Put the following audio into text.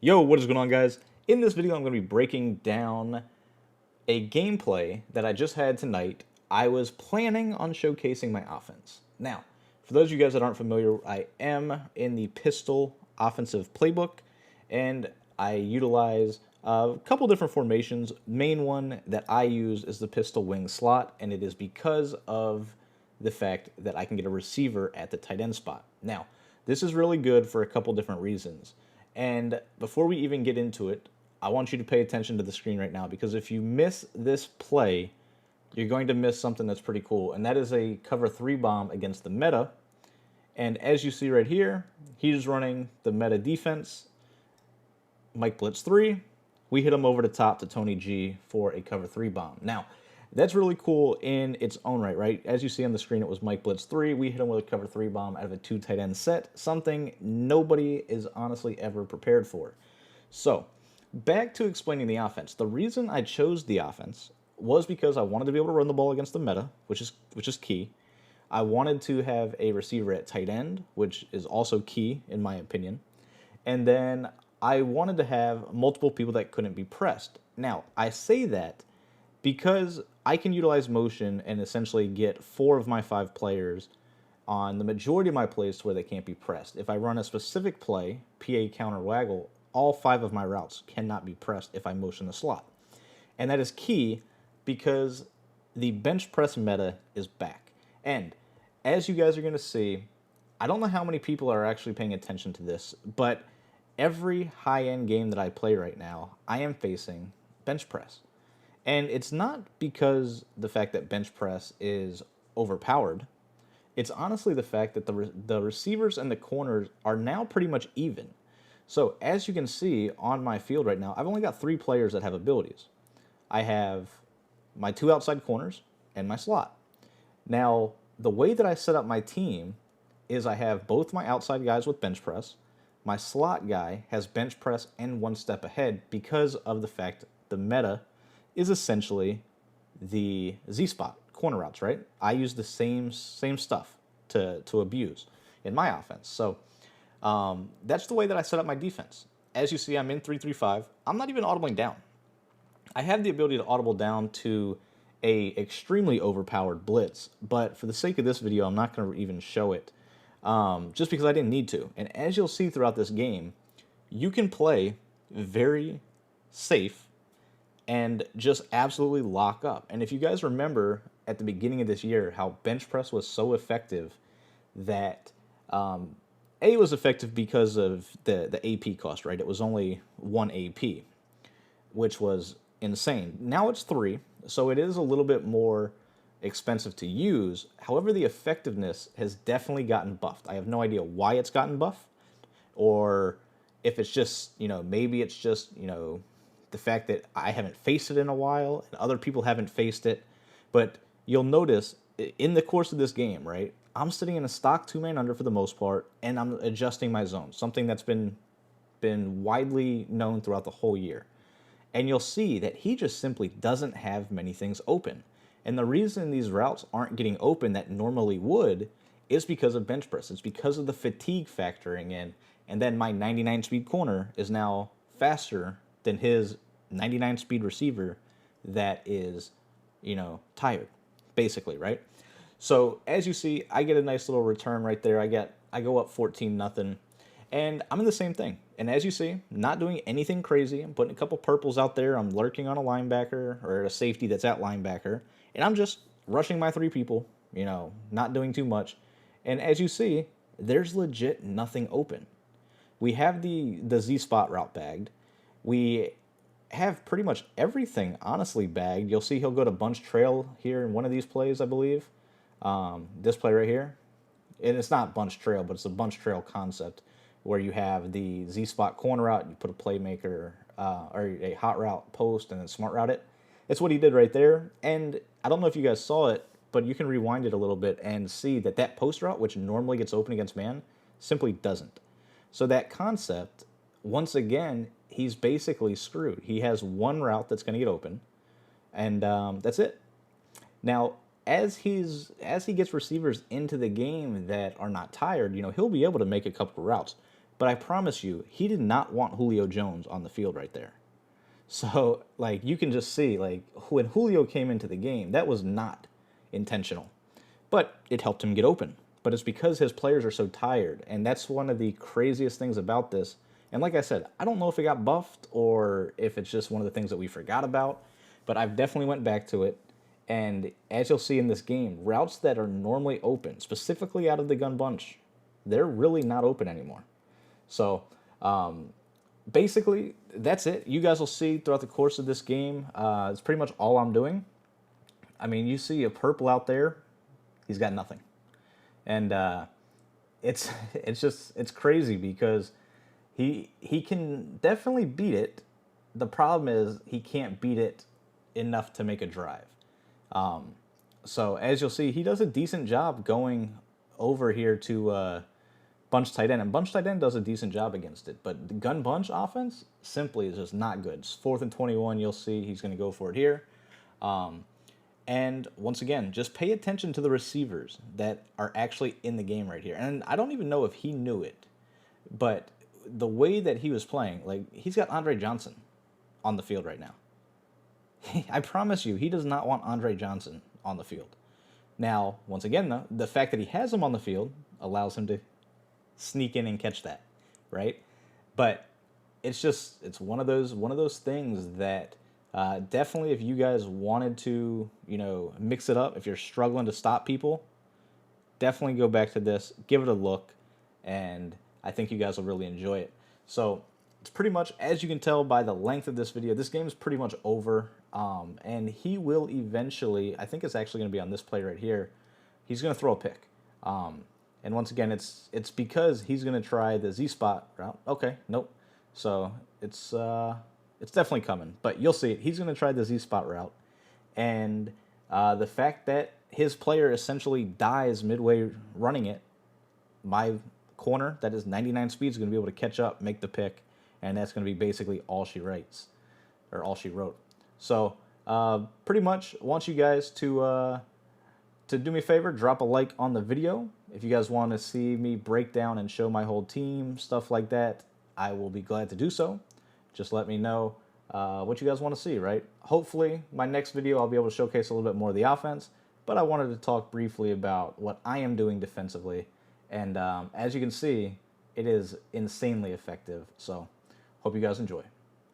Yo, what is going on, guys? In this video, I'm going to be breaking down a gameplay that I just had tonight. I was planning on showcasing my offense. Now, for those of you guys that aren't familiar, I am in the pistol offensive playbook, and I utilize a couple different formations. Main one that I use is the pistol wing slot, and it is because of the fact that I can get a receiver at the tight end spot. Now, this is really good for a couple different reasons. And before we even get into it, I want you to pay attention to the screen right now, because if you miss this play, you're going to miss something that's pretty cool. And that is a cover 3 bomb against the meta. And as you see right here, he's running the meta defense. Mike Blitz 3. We hit him over the top to Tony G for a cover 3 bomb. Now, that's really cool in its own right? As you see on the screen, it was Mike Blitz 3. We hit him with a cover 3 bomb out of a 2 tight end set, something nobody is honestly ever prepared for. So, back to explaining the offense. The reason I chose the offense was because I wanted to be able to run the ball against the meta, which is key. I wanted to have a receiver at tight end, which is also key in my opinion. And then I wanted to have multiple people that couldn't be pressed. Now, I say that because I can utilize motion and essentially get 4 of my 5 players on the majority of my plays to where they can't be pressed. If I run a specific play, PA counter waggle, all 5 of my routes cannot be pressed if I motion the slot. And that is key because the bench press meta is back. And as you guys are going to see, I don't know how many people are actually paying attention to this, but every high-end game that I play right now, I am facing bench press. And it's not because the fact that bench press is overpowered. It's honestly the fact that the receivers and the corners are now pretty much even. So as you can see on my field right now, I've only got 3 players that have abilities. I have my 2 outside corners and my slot. Now, the way that I set up my team is I have both my outside guys with bench press. My slot guy has bench press and 1 step ahead because of the fact the meta is essentially the Z-spot, corner routes, right? I use the same stuff to abuse in my offense. So that's the way that I set up my defense. As you see, I'm in 3-3-5. I'm not even audibling down. I have the ability to audible down to a extremely overpowered blitz, but for the sake of this video, I'm not going to even show it, just because I didn't need to. And as you'll see throughout this game, you can play very safe and just absolutely lock up. And if you guys remember at the beginning of this year how bench press was so effective that it was effective because of the AP cost, right? It was only 1 AP, which was insane. Now it's 3, so it is a little bit more expensive to use. However, the effectiveness has definitely gotten buffed. I have no idea why it's gotten buffed, or if it's just, maybe it's just, the fact that I haven't faced it in a while and other people haven't faced it. But you'll notice in the course of this game, right, I'm sitting in a stock 2-man under for the most part, and I'm adjusting my zone, something that's been widely known throughout the whole year. And you'll see that he just simply doesn't have many things open. And the reason these routes aren't getting open that normally would is because of bench press. It's because of the fatigue factoring in. And then my 99 speed corner is now faster than his 99 speed receiver that is, tired, basically, right? So as you see, I get a nice little return right there. I go up 14-0, and I'm in the same thing. And as you see, not doing anything crazy. I'm putting a couple purples out there. I'm lurking on a linebacker or a safety that's at linebacker, and I'm just rushing my 3 people, not doing too much. And as you see, there's legit nothing open. We have the Z spot route bagged. We have pretty much everything honestly bagged. You'll see he'll go to bunch trail here in one of these plays, I believe. This play right here, and it's not bunch trail, but it's a bunch trail concept where you have the Z spot corner route, you put a playmaker or a hot route post and then smart route it. It's what he did right there. And I don't know if you guys saw it, but you can rewind it a little bit and see that post route, which normally gets open against man, simply doesn't. So that concept, once again, he's basically screwed. He has 1 route that's going to get open, and that's it. Now, as he gets receivers into the game that are not tired, he'll be able to make a couple of routes. But I promise you, he did not want Julio Jones on the field right there. So, like, you can just see, like, when Julio came into the game, that was not intentional. But it helped him get open. But it's because his players are so tired. And that's one of the craziest things about this. And like I said, I don't know if it got buffed or if it's just one of the things that we forgot about. But I've definitely went back to it. And as you'll see in this game, routes that are normally open, specifically out of the gun bunch, they're really not open anymore. So, basically, that's it. You guys will see throughout the course of this game. It's pretty much all I'm doing. I mean, you see a purple out there, he's got nothing, and it's it's crazy because he can definitely beat it. The problem is he can't beat it enough to make a drive. So as you'll see, he does a decent job going over here to bunch tight end, and bunch tight end does a decent job against it. But the gun bunch offense simply is just not good. It's 4th and 21. You'll see he's going to go for it here. And once again, just pay attention to the receivers that are actually in the game right here. And I don't even know if he knew it, but the way that he was playing, like, he's got Andre Johnson on the field right now. I promise you, he does not want Andre Johnson on the field. Now, once again, though, the fact that he has him on the field allows him to sneak in and catch that, right? But it's one of those things that definitely, if you guys wanted to, mix it up, if you're struggling to stop people, definitely go back to this, give it a look, and I think you guys will really enjoy it. So it's pretty much, as you can tell by the length of this video, this game is pretty much over. And he will eventually, I think it's actually going to be on this play right here, he's going to throw a pick. And once again, it's because he's going to try the Z-spot route. Okay, nope. So it's definitely coming. But you'll see it. He's going to try the Z-spot route. And the fact that his player essentially dies midway running it, my corner, that is 99 speed, is going to be able to catch up, make the pick, and that's going to be basically all she writes, or all she wrote. So pretty much want you guys to do me a favor, drop a like on the video. If you guys want to see me break down and show my whole team, stuff like that, I will be glad to do so. Just let me know what you guys want to see, right? Hopefully, my next video, I'll be able to showcase a little bit more of the offense, but I wanted to talk briefly about what I am doing defensively. And as you can see, it is insanely effective. So hope you guys enjoy.